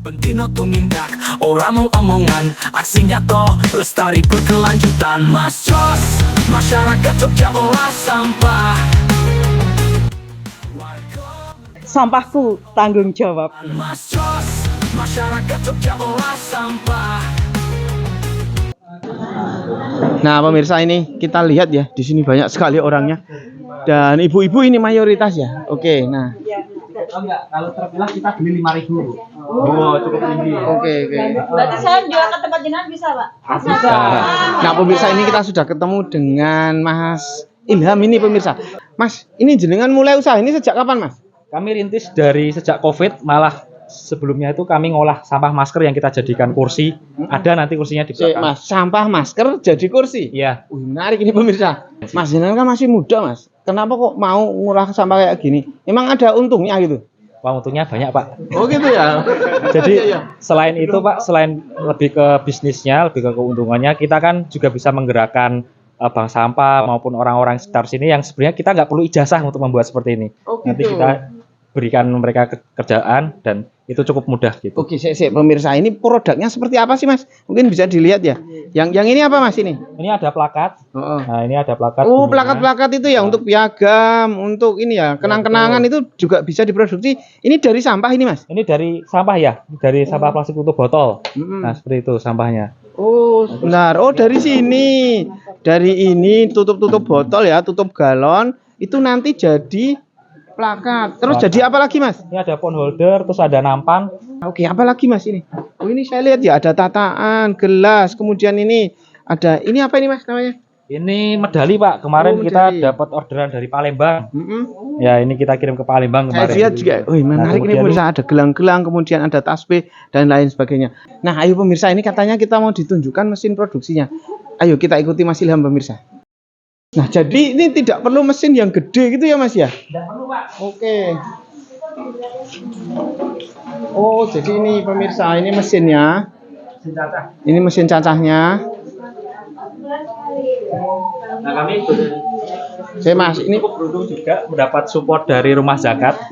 Bentino tumindak, orang mau omongan, aksi nyata, lestari berkelanjutan. Mas Jos, masyarakat Jogja olah sampah. Sampahku tanggung jawab. Mas Jos, masyarakat Jogja olah sampah. Nah, pemirsa, ini kita lihat ya, di sini banyak sekali orangnya. Dan ibu-ibu ini mayoritas ya. Oke, nah. Oh enggak, kalau terpilah kita beli 5.000. Oh, cukup tinggi. Oke. Berarti saya jual ke tempat jenengan bisa, Pak? Bisa. Nah, pemirsa, ini kita sudah ketemu dengan Mas Ilham ini, pemirsa. Mas, ini jenengan mulai usaha ini sejak kapan, Mas? Kami rintis dari sejak Covid, malah sebelumnya itu kami ngolah sampah masker yang kita jadikan kursi. Ada nanti kursinya di belakang. Mas, sampah masker jadi kursi. Iya. Menarik ini, pemirsa. Mas jenengan kan masih muda, Mas. Kenapa kok mau ngolah sampah kayak gini? Emang ada untungnya gitu? Wah, untungnya banyak, Pak. Oh gitu ya. Jadi selain itu, Pak, selain lebih ke bisnisnya, lebih ke keuntungannya, kita kan juga bisa menggerakkan bank sampah maupun orang-orang sekitar sini yang sebenarnya kita nggak perlu ijazah untuk membuat seperti ini. Oh, gitu. Nanti kita berikan mereka kerjaan dan itu cukup mudah gitu. Oke, pemirsa, ini produknya seperti apa sih, Mas? Mungkin bisa dilihat ya. Yang ini apa, Mas, ini? Ini ada plakat. Oh. Nah, ini ada plakat. Oh, plakat-plakat itu ya untuk piagam, untuk ini ya, kenang-kenangan itu juga bisa diproduksi. Ini dari sampah ini, Mas? Ini dari sampah ya, dari sampah plastik tutup botol. Nah, seperti itu sampahnya. Oh, benar. Oh, dari sini. Dari ini tutup-tutup botol ya, tutup galon, itu nanti jadi plakat. Terus Plakat. jadi apa lagi, Mas? Ini ada phone holder, terus ada nampan. Oke, apa lagi, Mas, ini? Oh, ini saya lihat ya, ada tataan, gelas, kemudian ini ada, ini apa ini, Mas, namanya? Ini medali, Pak. Kemarin Oh, kita medali. dapat orderan dari Palembang. Mm-mm. Ya, ini kita kirim ke Palembang Saya kemarin. lihat juga, oh, menarik Nah, ini, kemudian pemirsa, ada gelang-gelang, kemudian ada tasbih dan lain sebagainya. Nah, ayo pemirsa, ini katanya kita mau ditunjukkan mesin produksinya. Ayo kita ikuti Mas Ilham, pemirsa. Nah, jadi ini tidak perlu mesin yang gede gitu ya, Mas ya? Tidak perlu, Pak. Oke. Oh, jadi ini pemirsa, ini mesinnya. Senjata. Ini mesin cacahnya. Nah, kami Saya Mas, ini cukup beruntung juga mendapat support dari Rumah Zakat.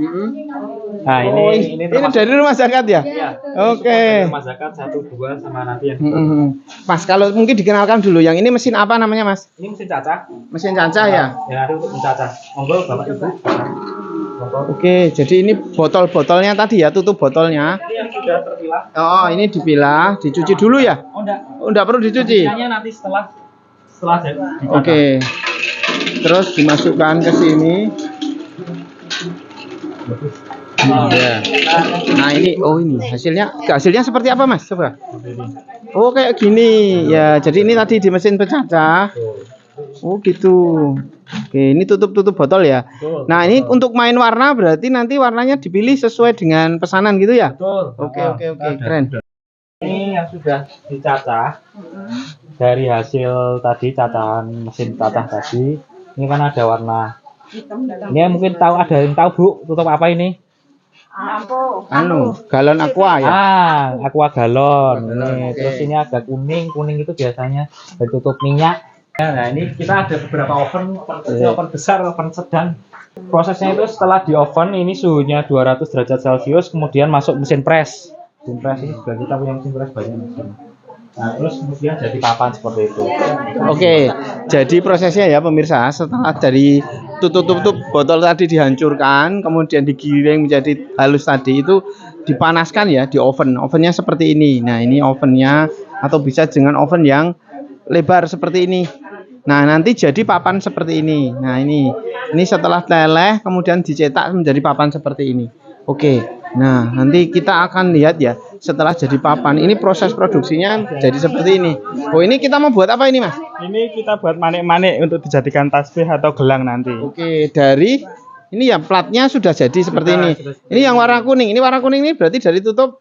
Nah, Oh, ini ini dari rumah zakat ya? Iya. Oke. Dari Rumah Zakat 1 2 sama nanti yang Mas, kalau mungkin dikenalkan dulu, yang ini mesin apa namanya, Mas? ini mesin cacah. Mesin cacah ya? Ya, itu untuk mencacah. Monggo Bapak Ibu. Monggo. Oke, jadi ini botol-botolnya tadi ya, tutup botolnya. Ini yang sudah terpilah. Oh, ini dipilah, dicuci dulu ya? Oh, enggak. Oh, enggak perlu dicuci. Cuciannya nanti setelah jadi. Oke. Terus dimasukkan ke sini. Ya. Nah, ini ini hasilnya seperti apa, Mas? Coba. Oh, kayak gini. Ya, jadi ini tadi di mesin pecacah. Oh, gitu. Oke, ini tutup botol ya. Betul. Nah, ini untuk main warna berarti nanti warnanya dipilih sesuai dengan pesanan gitu ya? Betul. Oke, keren. Ini yang sudah dicacah dari hasil tadi cacahan mesin cacah tadi. Ini kan ada warna. Ini mungkin ada yang tahu, Bu, tutup apa ini? Galon aqua ya. Aqua galon. Ini Oke. terus ini agak kuning itu biasanya dari tutup minyak. Nah, ini kita ada beberapa oven kecil, oven besar, oven sedang. Prosesnya itu setelah di oven ini suhunya 200 derajat Celcius, kemudian masuk mesin press. Mesin press ini juga kita punya mesin press banyak mesin. Nah, terus kemudian jadi papan seperti itu. Oke, jadi prosesnya ya pemirsa, setelah dari tutup botol tadi dihancurkan, kemudian digiling menjadi halus tadi, itu dipanaskan ya di oven. Ovennya seperti ini. Nah, ini ovennya, atau bisa dengan oven yang lebar seperti ini. Nah, nanti jadi papan seperti ini. Nah, ini setelah leleh kemudian dicetak menjadi papan seperti ini. Oke. Nah, nanti kita akan lihat ya setelah jadi papan. Ini proses produksinya jadi seperti ini. Oh, ini kita mau buat apa ini, Mas? Ini kita buat manik-manik untuk dijadikan tasbih atau gelang nanti. Oke, dari ini ya platnya sudah jadi seperti ini. Ini yang warna kuning. Ini warna kuning ini berarti dari tutup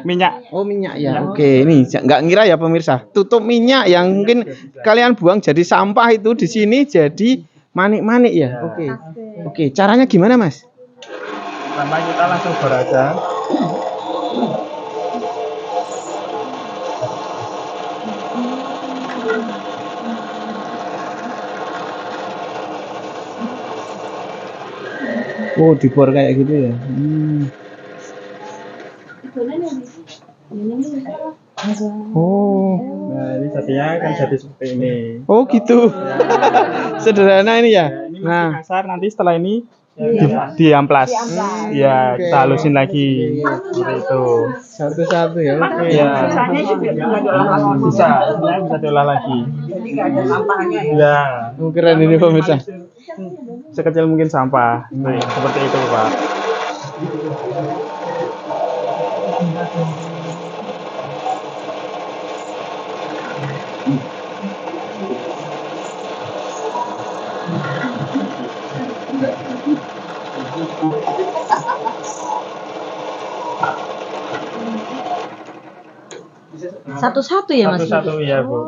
minyak. Oh, minyak ya. Oke, ini nggak ngira ya pemirsa. Tutup minyak yang mungkin kalian buang jadi sampah itu di sini jadi manik-manik ya. Oke. Oke, caranya gimana, Mas? Pertama kita langsung bor aja. Oh, dibor kayak gitu ya. Oh. Nah, ini jadinya kan jadi seperti ini. Oh gitu. Sederhana ini ya. Ini masih Nah, kasar, nanti setelah ini diamplas. Ya, Oke. kita halusin lagi. Seperti itu. satu-satu ya. Oke. Ya, bisa. Ya, bisa diolah lagi. Ya, Oh, keren ini pemirsa. sekecil mungkin sampah. Nah, seperti itu, Pak. Satu-satu ya Mas? Satu-satu ya, Bu.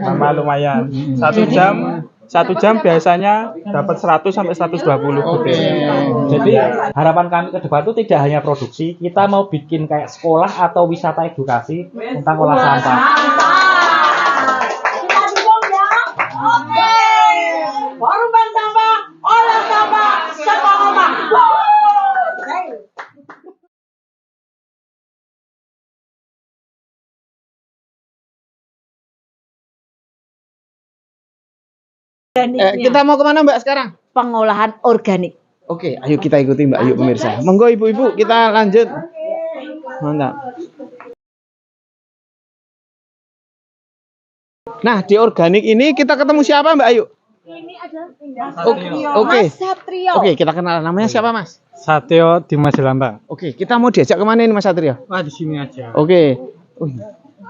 Sama lumayan. Satu jam biasanya dapat 100 sampai 120 Oke. butir. Jadi harapan kami ke depan itu tidak hanya produksi, kita mau bikin kayak sekolah atau wisata edukasi tentang olah sampah. Kita dukung ya. Oke. Forum Bank Sampah, olah sampah, sampah rumah. Kita mau kemana Mbak sekarang? Pengolahan organik. Oke, ayo kita ikuti Mbak, yuk pemirsa. Monggo ibu-ibu, kita lanjut. Mantap. Nah, di organik ini kita ketemu siapa Mbak Ayu? Ini ada Oke. Mas Satrio. Oke, kita kenal namanya siapa Mas? Satyo di Majalambang. Oke, kita mau diajak kemana ini Mas Satrio? Wah, di sini aja. Oke.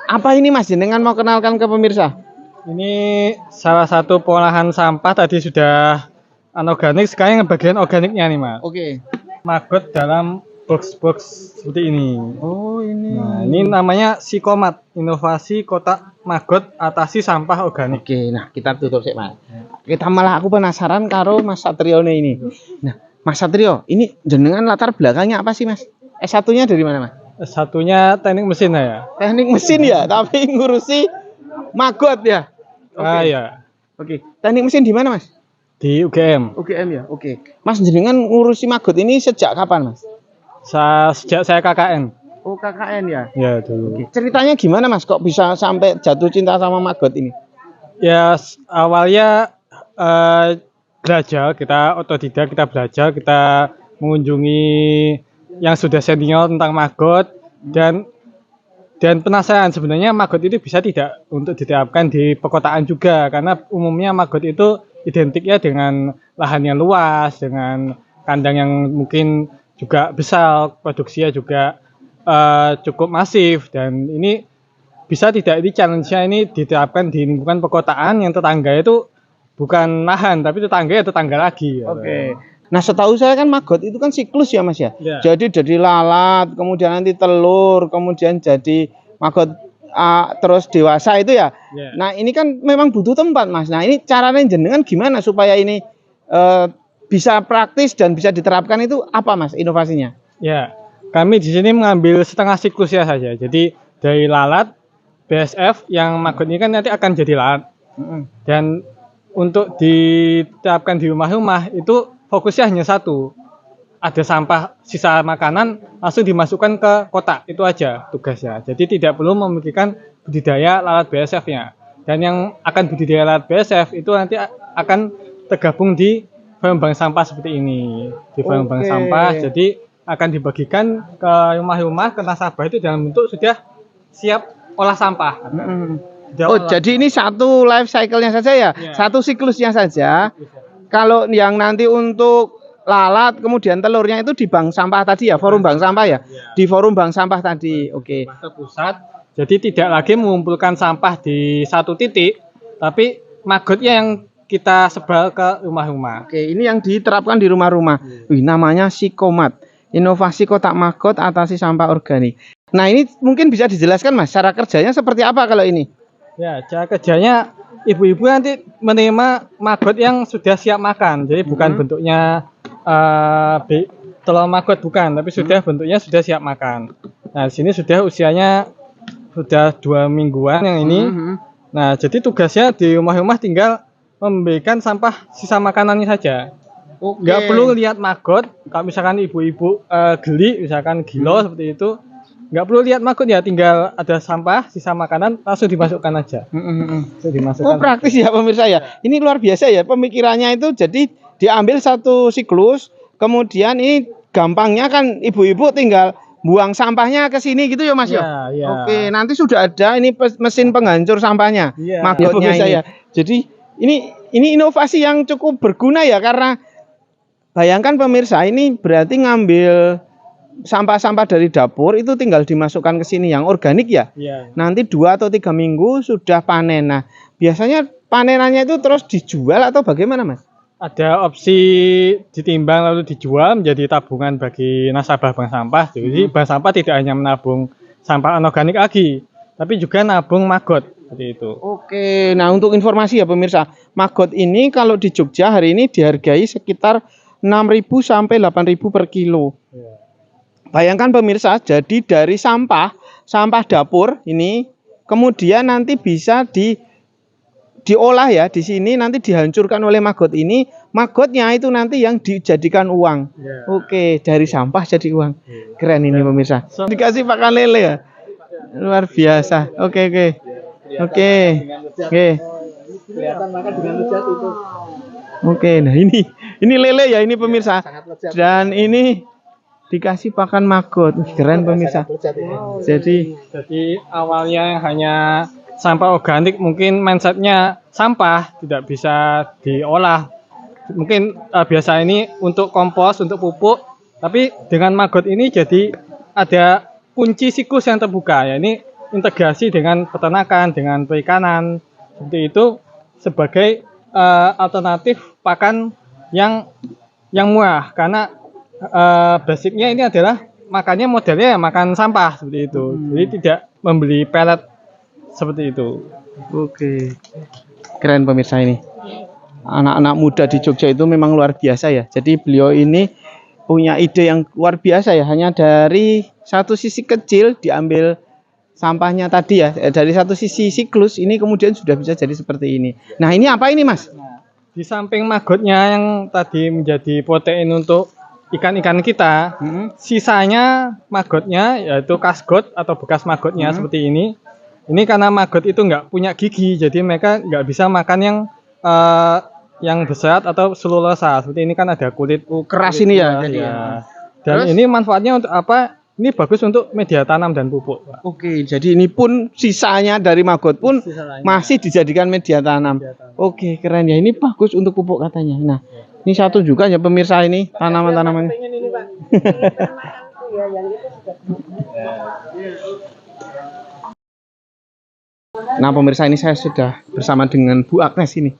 Apa ini Mas jenengan mau kenalkan ke pemirsa? Ini salah satu pengolahan sampah tadi sudah anorganik, sekarang yang bagian organiknya nih, Mas. Oke. Maggot dalam box-box seperti ini. Oh, ini. Nah, ini namanya Sikomat, inovasi kotak maggot atasi sampah organik. Oke, nah kita tutup sih Mas. Kita malah aku penasaran karo Mas Satrio ini. Nah, Mas Satrio, ini jenengan latar belakangnya apa sih Mas? S1-nya dari mana Mas? Satunya teknik mesin ya. Teknik mesin ya, tapi ngurusi maggot ya. Ah ya, Oke. Teknik mesin di mana Mas? di UGM. UGM ya. Oke. Mas jenengan ngurusi maggot ini sejak kapan Mas? Sejak saya KKN. Oh, KKN ya. Ya dulu. Oke. Ceritanya gimana Mas kok bisa sampai jatuh cinta sama maggot ini? Ya awalnya belajar, kita otodidak, kita belajar, kita mengunjungi yang sudah senior tentang maggot dan penasaran sebenarnya maggot itu bisa tidak untuk diterapkan di perkotaan juga, karena umumnya maggot itu identiknya dengan lahan yang luas, dengan kandang yang mungkin juga besar, produksinya juga cukup masif, dan ini bisa tidak, ini challenge-nya ini diterapkan di lingkungan perkotaan yang tetangga itu bukan lahan tapi tetangga ya tetangga lagi. Oke. Nah, setahu saya kan maggot itu kan siklus ya Mas ya. Ya. Jadi dari lalat, kemudian nanti telur, kemudian jadi maggot terus dewasa itu ya. Ya. Nah, ini kan memang butuh tempat Mas. Nah, ini caranya jenengan gimana supaya ini bisa praktis dan bisa diterapkan, itu apa Mas inovasinya? Ya, kami di sini mengambil setengah siklusnya saja. Jadi dari lalat BSF yang maggot ini kan nanti akan jadi lalat. Dan untuk diterapkan di rumah-rumah itu fokusnya hanya satu. Ada sampah sisa makanan langsung dimasukkan ke kotak, itu aja tugasnya. Jadi tidak perlu memikirkan budidaya lalat BSF-nya. Dan yang akan budidaya lalat BSF itu nanti akan tergabung di forum bank sampah seperti ini. Di forum bank Oke. sampah, jadi akan dibagikan ke rumah-rumah, ke nasabah itu dalam bentuk sudah siap olah sampah. Sudah Oh, olah. jadi ini satu life cycle-nya saja ya? Ya. Satu siklusnya saja. Kalau yang nanti untuk lalat kemudian telurnya itu di bank sampah tadi ya, forum bank sampah ya? Ya. Di forum bank sampah tadi. Oke. Terpusat. Jadi tidak lagi mengumpulkan sampah di satu titik, tapi maggotnya yang kita sebar ke rumah-rumah. Oke, ini yang diterapkan di rumah-rumah. Wih, namanya Sikomat. Inovasi kotak maggot atasi sampah organik. Nah, ini mungkin bisa dijelaskan Mas, cara kerjanya seperti apa kalau ini? Ya, cara kerjanya ibu-ibu nanti menerima maggot yang sudah siap makan. Jadi bukan bentuknya telur maggot, bukan, tapi sudah bentuknya sudah siap makan. Nah, di sini sudah usianya sudah 2 mingguan yang ini. Nah, jadi tugasnya di rumah-rumah tinggal memberikan sampah sisa makanannya saja. Oke. Nggak perlu lihat maggot. Kalau misalkan ibu-ibu geli, misalkan gilo seperti itu, nggak perlu lihat maggot ya, tinggal ada sampah, sisa makanan langsung dimasukkan aja. Langsung dimasukkan. Oh praktis ya pemirsa ya. Ini luar biasa ya pemikirannya itu. Jadi diambil satu siklus, kemudian ini gampangnya kan ibu-ibu tinggal buang sampahnya ke sini gitu ya Mas ya. Iya. Oke, nanti sudah ada ini mesin penghancur sampahnya, Iya. maggotnya Ya, ini. Jadi ini inovasi yang cukup berguna ya, karena bayangkan pemirsa, ini berarti ngambil sampah-sampah dari dapur itu tinggal dimasukkan ke sini yang organik ya. Iya. Nanti 2 atau 3 minggu sudah panen. Nah, biasanya panenannya itu terus dijual atau bagaimana Mas? Ada opsi ditimbang lalu dijual menjadi tabungan bagi nasabah bank sampah. Jadi bank sampah tidak hanya menabung sampah anorganik lagi, tapi juga nabung maggot seperti itu. Oke, nah untuk informasi ya pemirsa, maggot ini kalau di Jogja hari ini dihargai sekitar 6.000 sampai 8.000 per kilo. Bayangkan pemirsa, jadi dari sampah dapur ini kemudian nanti bisa diolah ya di sini, nanti dihancurkan oleh maggot ini. Maggotnya itu nanti yang dijadikan uang. Oke, dari sampah jadi uang. Keren ini pemirsa. Dikasih pakan lele ya. Luar biasa. Oke. Oke, nah ini lele ya ini pemirsa. Dan ini dikasih pakan maggot. Keren pemirsa. Jadi awalnya hanya sampah organik, mungkin mindsetnya sampah tidak bisa diolah. Mungkin biasa ini untuk kompos, untuk pupuk, tapi dengan maggot ini jadi ada kunci siklus yang terbuka ya. Ini integrasi dengan peternakan, dengan perikanan seperti itu sebagai alternatif pakan yang murah, karena basicnya ini adalah makannya modelnya ya makan sampah seperti itu. Jadi tidak membeli pelet seperti itu. oke. Keren pemirsa ini. Anak-anak muda di Jogja itu memang luar biasa ya. Jadi beliau ini punya ide yang luar biasa ya. Hanya dari satu sisi kecil diambil sampahnya tadi ya. Dari satu sisi siklus ini kemudian sudah bisa jadi seperti ini. Nah ini apa ini Mas? Di samping maggotnya yang tadi menjadi protein untuk ikan-ikan kita, sisanya maggotnya yaitu kasgot atau bekas maggotnya seperti ini. Ini karena maggot itu nggak punya gigi, jadi mereka nggak bisa makan yang berseraat atau selulosa. Seperti ini kan ada kulit Keras ini ya. Jadi ya. ya. Dan Terus? ini manfaatnya untuk apa? Ini bagus untuk media tanam dan pupuk, Pak. Oke, jadi ini pun sisanya dari maggot pun Sisanya. masih dijadikan media tanam. Oke, keren ya. Ini bagus untuk pupuk katanya. Nah, ini satu juga ya pemirsa ini tanaman-tanamannya. Nah, pemirsa ini saya sudah bersama dengan Bu Agnes ini.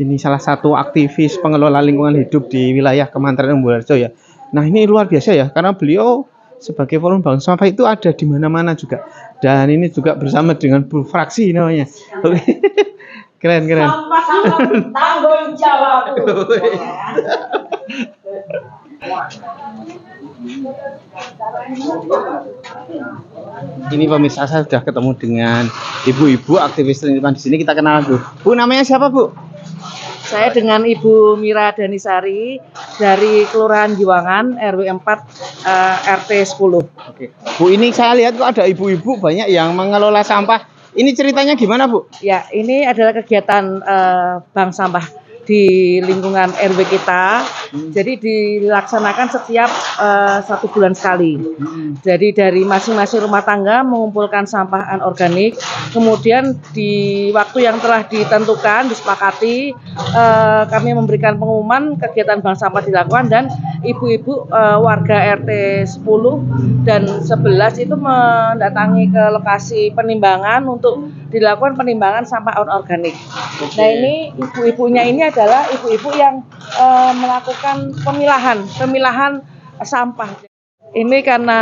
Ini salah satu aktivis pengelola lingkungan hidup di wilayah Kementerian Umbularjo ya. Nah, ini luar biasa ya karena beliau sebagai forum bank sampah itu ada di mana-mana juga. Dan ini juga bersama dengan Bu Fraksi namanya. Oke. Keren. Sampah tanggung jawab. Ini pemirsa saya sudah ketemu dengan ibu-ibu aktivis lingkungan di sini. Kita kenal dulu. Bu, namanya siapa, Bu? Saya dengan Ibu Mira Danisari dari Kelurahan Giwangan RW 4 RT 10. Oke. Bu, ini saya lihat kok ada ibu-ibu banyak yang mengelola sampah. Ini ceritanya gimana, Bu? Ya, ini adalah kegiatan bank sampah di lingkungan RW kita. Jadi dilaksanakan setiap 1 bulan sekali. Jadi dari masing-masing rumah tangga mengumpulkan sampah anorganik. Kemudian di waktu yang telah ditentukan, disepakati, kami memberikan pengumuman kegiatan bank sampah dilakukan dan ibu-ibu warga RT 10 dan 11 itu mendatangi ke lokasi penimbangan untuk dilakukan penimbangan sampah anorganik. Nah, ini ibu-ibunya ini adalah ibu-ibu yang melakukan pemilahan sampah. Ini karena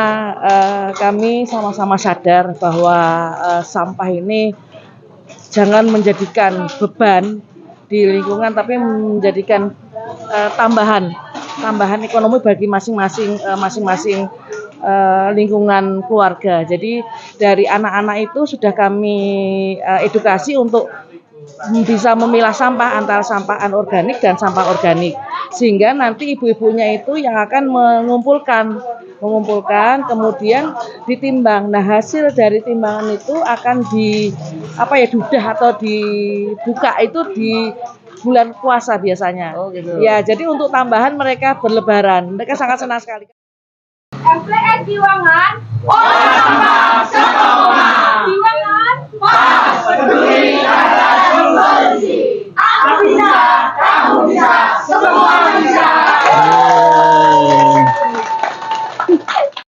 kami sama-sama sadar bahwa sampah ini jangan menjadikan beban di lingkungan, tapi menjadikan tambahan ekonomi bagi masing-masing lingkungan keluarga. Jadi dari anak-anak itu sudah kami edukasi untuk bisa memilah sampah antara sampah anorganik dan sampah organik, sehingga nanti ibu-ibunya itu yang akan mengumpulkan kemudian ditimbang. Nah, hasil dari timbangan itu akan dudah atau dibuka itu di bulan puasa biasanya. Oh, gitu. Ya, jadi untuk tambahan mereka berlebaran, mereka sangat senang sekali. MPS Diwangan, Diwangan, Pas Peduli Negara.